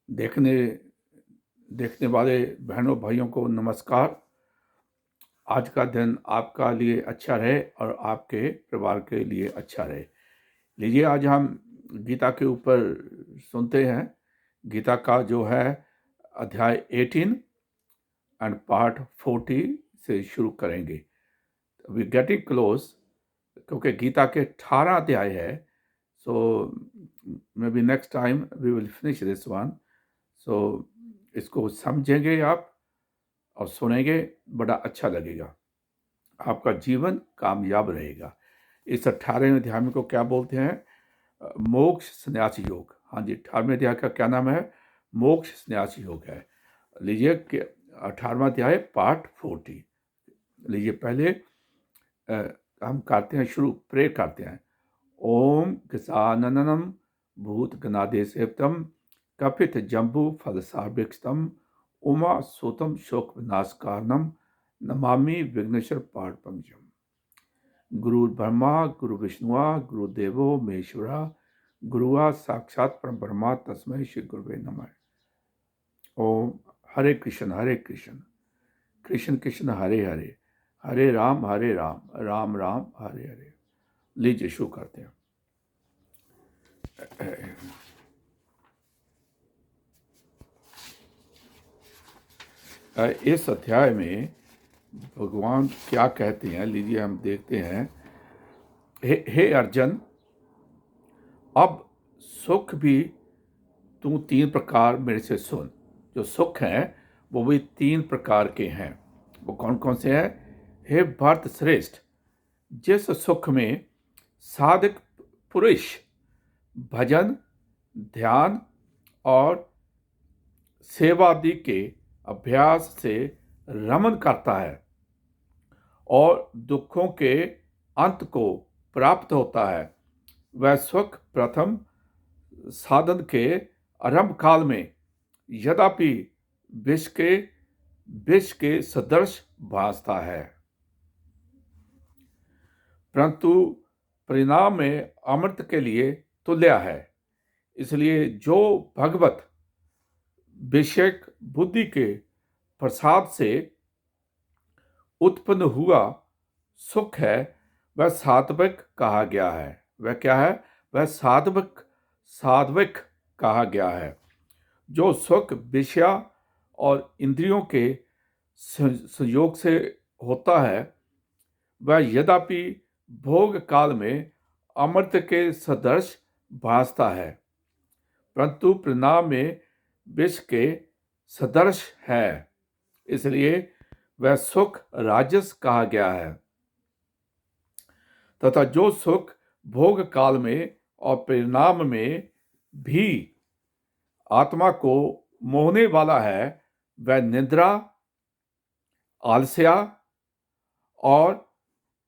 देखने देखने वाले बहनों भाइयों को नमस्कार। आज का दिन आपका लिए अच्छा रहे और आपके परिवार के लिए अच्छा रहे। लीजिए, आज हम गीता के ऊपर सुनते हैं। गीता का जो है अध्याय 18 एंड पार्ट 40 से शुरू करेंगे। वी गेटिंग क्लोज, क्योंकि गीता के 18 अध्याय है। So maybe next time we will finish this one. So इसको समझेंगे आप और सुनेंगे, बड़ा अच्छा लगेगा, आपका जीवन कामयाब रहेगा। इस 18वें अध्याय में को क्या बोलते हैं? मोक्ष संन्यास योग। हाँ जी, 18वें अध्याय का क्या नाम है? मोक्ष संन्यास योग है। लीजिए कि 18वां अध्याय पार्ट 40। लीजिए, पहले हम करते हैं शुरू, प्रे करते हैं। ओम गजाननम भूत गणादेसेव्यम कपित जम्बू फलसाभिक्षतम उमा सूतम शोक विनाशकारणम नमामि विघ्नेश्वर पाठ पंचम। गुरु ब्रह्मा गुरु विष्णुआ गुरुदेवो महेश्वरा गुरुआ साक्षात परम ब्रह्मा तस्मै श्री गुरुवे नमः। ओम हरे कृष्ण कृष्ण कृष्ण हरे हरे, हरे राम राम राम हरे हरे। लीजिए शुरू करते हैं। इस अध्याय में भगवान क्या कहते हैं, लीजिए हम देखते हैं। हे अर्जुन, अब सुख भी तू 3 प्रकार मेरे से सुन। जो सुख हैं वो भी 3 प्रकार के हैं। वो कौन कौन से हैं? हे भरत श्रेष्ठ, जिस सुख में साधक पुरुष भजन, ध्यान और सेवादि के अभ्यास से रमन करता है और दुखों के अंत को प्राप्त होता है, वह सुख प्रथम साधन के आरंभ काल में यद्यपि विष के सदृश भासता है, परंतु परिणाम में अमृत के लिए तुल्य है। इसलिए जो भगवत विषयक बुद्धि के प्रसाद से उत्पन्न हुआ सुख है, वह सात्विक कहा गया है। वह क्या है? वह सात्विक कहा गया है। जो सुख विषय और इंद्रियों के संयोग से होता है, वह यद्यपि भोग काल में अमृत के सदृश भासता है, परंतु परिणाम में विष के सदृश है। इसलिए वह सुख राजस कहा गया है। तथा जो सुख भोग काल में और परिणाम में भी आत्मा को मोहने वाला है, वह निद्रा, आलस्य और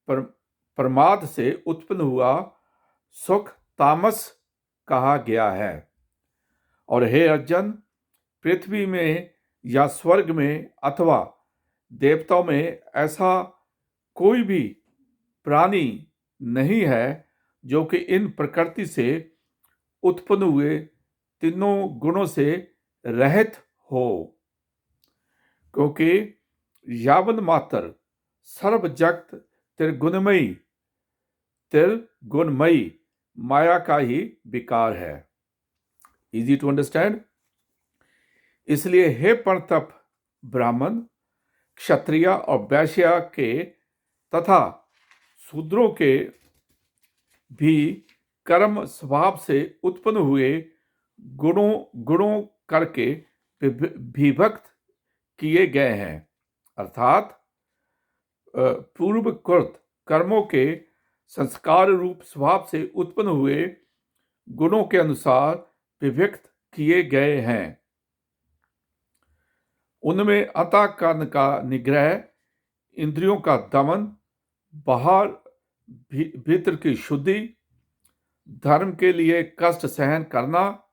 प्रमाद से उत्पन्न हुआ सुख तामस कहा गया है। और हे अर्जुन, पृथ्वी में या स्वर्ग में अथवा देवताओं में ऐसा कोई भी प्राणी नहीं है जो कि इन प्रकृति से उत्पन्न हुए तीनों गुणों से रहित हो, क्योंकि यावन मात्र सर्व जगत त्रिगुणमयी माया का ही विकार है। Easy to understand. इसलिए हे परतप ब्राह्मण, क्षत्रिय और वैश्य के तथा शूद्रों के भी कर्म स्वभाव से उत्पन्न हुए गुणों करके विभक्त किए गए हैं, अर्थात पूर्वकृत कर्मों के संस्कार रूप स्वभाव से उत्पन्न हुए गुणों के अनुसार विभक्त किए गए हैं। उनमें अंतःकरण का निग्रह, इंद्रियों का दमन, बाहर भीतर की शुद्धि, धर्म के लिए कष्ट सहन करना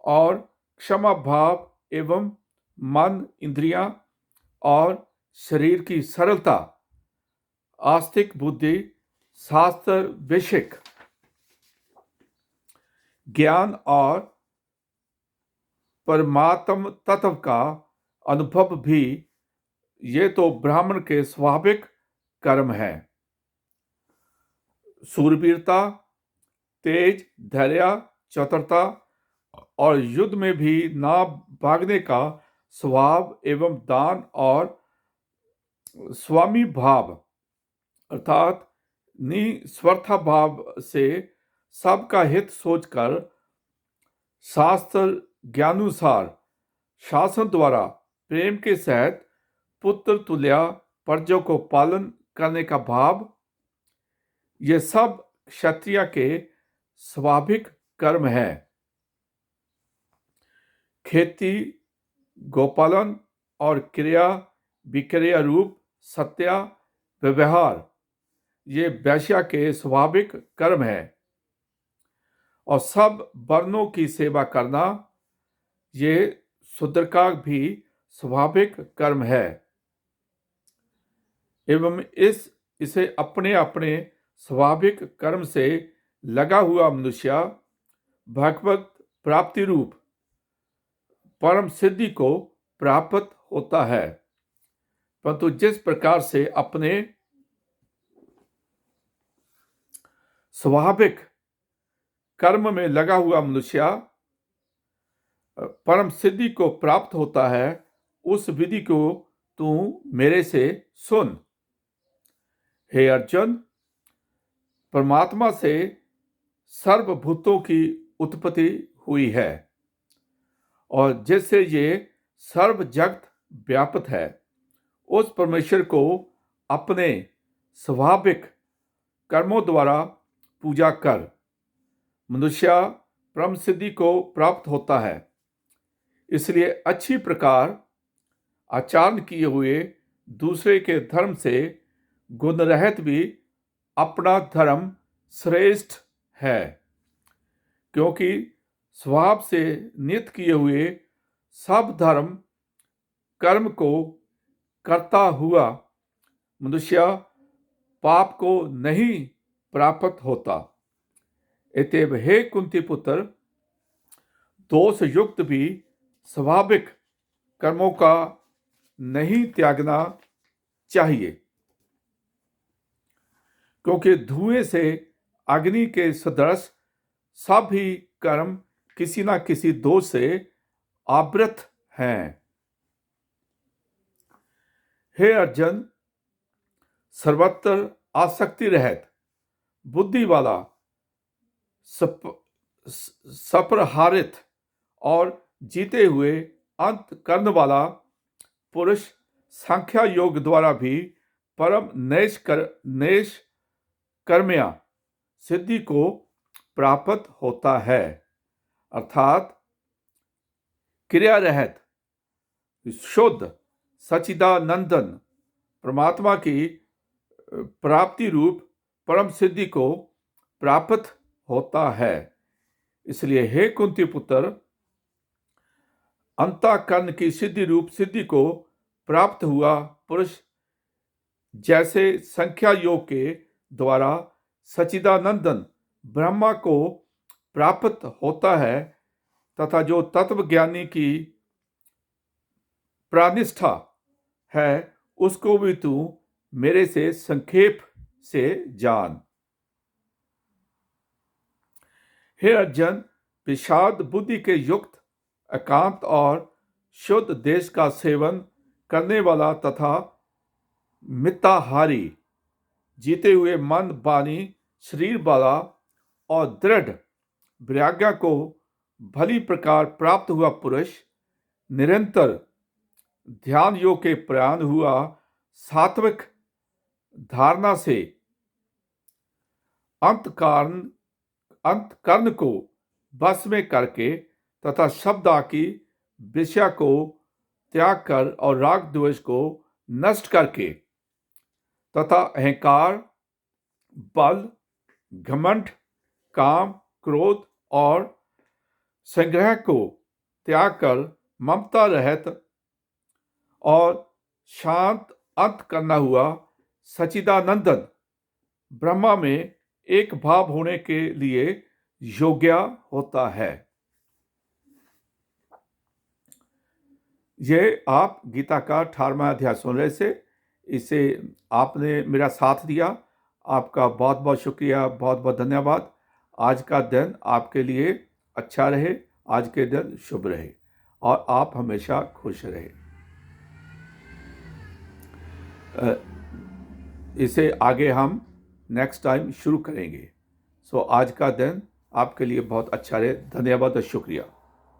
और क्षमा भाव एवं मन, इंद्रियां और शरीर की सरलता, आस्तिक बुद्धि, शास्त्र विषयक ज्ञान और परमात्म तत्व का अनुभव भी, ये तो ब्राह्मण के स्वाभाविक कर्म है। शूरवीरता, तेज, धैर्य, चतुरता और युद्ध में भी ना भागने का स्वभाव एवं दान और स्वामी भाव अर्थात निस्वार्थ भाव से सबका हित सोचकर शास्त्र ज्ञानुसार शासन द्वारा प्रेम के सहित पुत्र तुल्या प्रजों को पालन करने का भाव, ये सब क्षत्रिय के स्वाभाविक कर्म है। खेती, गोपालन और क्रिया विक्रिया रूप सत्या व्यवहार, ये वैश्य के स्वाभाविक कर्म है। और सब वर्णों की सेवा करना, ये शूद्र का भी स्वाभाविक कर्म है। एवं इसे अपने अपने स्वाभाविक कर्म से लगा हुआ मनुष्य भगवत प्राप्ति रूप परम सिद्धि को प्राप्त होता है। परंतु जिस प्रकार से अपने स्वाभाविक कर्म में लगा हुआ मनुष्य परम सिद्धि को प्राप्त होता है, उस विधि को तू मेरे से सुन। हे अर्जुन, परमात्मा से सर्वभूतों की उत्पत्ति हुई है और जिससे ये सर्व जगत व्याप्त है, उस परमेश्वर को अपने स्वाभाविक कर्मों द्वारा पूजा कर मनुष्य परम सिद्धि को प्राप्त होता है। इसलिए अच्छी प्रकार आचरण किए हुए दूसरे के धर्म से गुण रहित भी अपना धर्म श्रेष्ठ है, क्योंकि स्वभाव से नित किए हुए सब धर्म कर्म को करता हुआ मनुष्य पाप को नहीं प्राप्त होता। अतएव हे कुंती पुत्र, दोष युक्त भी स्वाभाविक कर्मों का नहीं त्यागना चाहिए, क्योंकि धुएं से अग्नि के सदृश सब ही कर्म किसी न किसी दोष से आवृत हैं। हे अर्जुन, सर्वत्र आसक्ति रहित बुद्धि वाला सप्रहारित और जीते हुए अंत करने वाला पुरुष संख्या योग द्वारा भी परम नैष कर्मया सिद्धि को प्राप्त होता है। अर्थात क्रिया रहित शुद्ध सच्चिदानंदन परमात्मा की प्राप्ति रूप परम सिद्धि को प्राप्त होता है। इसलिए हे कुंती पुत्र, अंतःकरण की सिद्धि रूप सिद्धि को प्राप्त हुआ पुरुष जैसे संख्या योग के द्वारा सच्चिदानंदन ब्रह्मा को प्राप्त होता है, तथा जो तत्वज्ञानी की प्रानिष्ठा है, उसको भी तू मेरे से संक्षेप से जान। हे अर्जुन, विषाद बुद्धि के युक्त एकांत और शुद्ध देश का सेवन करने वाला तथा मिताहारी, जीते हुए मन वाणी शरीर वाला और दृढ़ वैराग्य को भली प्रकार प्राप्त हुआ पुरुष निरंतर ध्यान योग के प्रयाण हुआ सात्विक धारणा से अंतकरण को बस में करके तथा शब्द की विषय को त्याग कर और राग द्वेष को नष्ट करके तथा अहंकार, बल, घमंड, काम, क्रोध और संग्रह को त्याग कर ममता रहित और शांत अंत करना हुआ सच्चिदानंदन ब्रह्मा में एक भाव होने के लिए योग्य होता है। ये आप गीता का 18वां अध्याय सुन रहे थे। इसे आपने मेरा साथ दिया, आपका बहुत बहुत शुक्रिया, बहुत बहुत धन्यवाद। आज का दिन आपके लिए अच्छा रहे, आज के दिन शुभ रहे और आप हमेशा खुश रहे। इसे आगे हम नेक्स्ट टाइम शुरू करेंगे। सो आज का दिन आपके लिए बहुत अच्छा रहे। धन्यवाद और शुक्रिया।